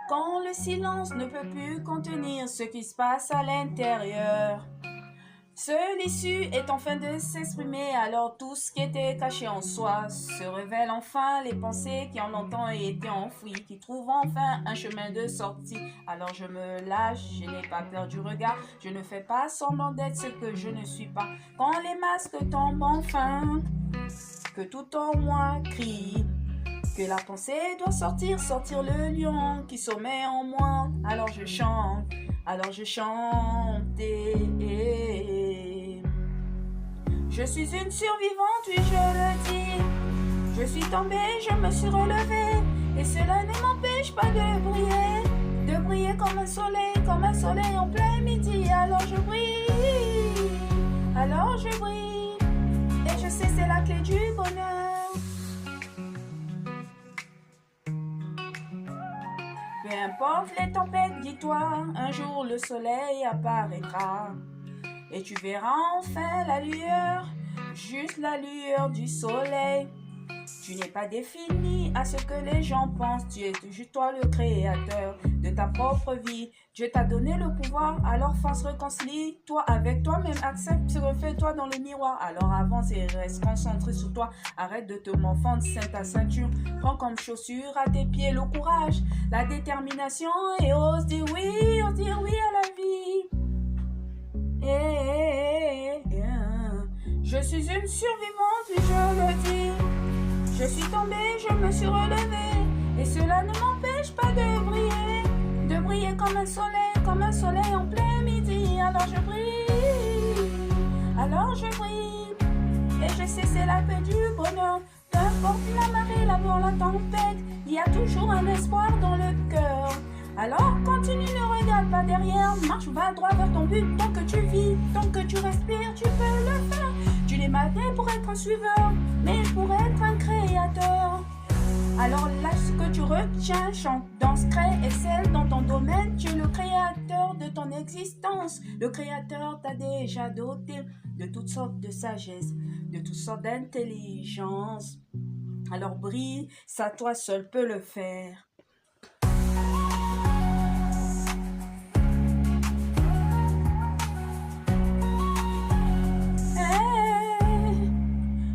quand le silence ne peut plus contenir ce qui se passe à l'intérieur. Seule issue est enfin de s'exprimer, alors tout ce qui était caché en soi se révèle enfin, les pensées qui en longtemps étaient enfouies, qui trouvent enfin un chemin de sortie. Alors je me lâche, je n'ai pas peur du regard, je ne fais pas semblant d'être ce que je ne suis pas. Quand les masques tombent enfin, que tout en moi crie, que la pensée doit sortir, sortir le lion qui sommeille en moi. Alors je chante, Je suis une survivante, oui je le dis. Je suis tombée, je me suis relevée, et cela ne m'empêche pas de briller comme un soleil en plein midi. Alors je brille, et je sais c'est la clé du bonheur. Peu importe les tempêtes, dis-toi, un jour le soleil apparaîtra. Et tu verras enfin la lueur, juste la lueur du soleil. Tu n'es pas défini à ce que les gens pensent, tu es juste toi le créateur de ta propre vie. Dieu t'a donné le pouvoir, alors face, réconcilie-toi avec toi-même, accepte, refais-toi dans le miroir. Alors avance et reste concentré sur toi, arrête de te morfondre, ceint ta ceinture, prends comme chaussure à tes pieds le courage, la détermination et ose dire oui à la vie. Je suis une survivante, oui je le dis. Je suis tombée, je me suis relevée, et cela ne m'empêche pas de briller comme un soleil en plein midi. Alors je brille, et je sais c'est la paix du bonheur. Peu importe la marée, la mort, la tempête, il y a toujours un espoir dans le cœur. Alors continue, ne regarde pas derrière, marche, va droit vers ton but. Tant que tu vis, tant que tu respires, tu peux le faire. Tu n'es pas né pour être un suiveur, mais pour être un créateur. Alors lâche ce que tu retiens, chante, danse, crée, excelle dans ton domaine. Tu es le créateur de ton existence. Le créateur t'a déjà doté de toutes sortes de sagesse, de toutes sortes d'intelligence. Alors brille, ça toi seul peux le faire.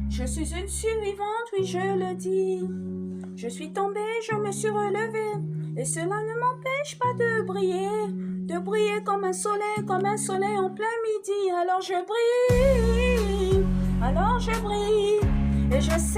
Je suis une survivante, oui je le dis. Je suis tombée, je me suis relevée, et cela ne m'empêche pas de briller comme un soleil en plein midi. Alors je brille, et je sais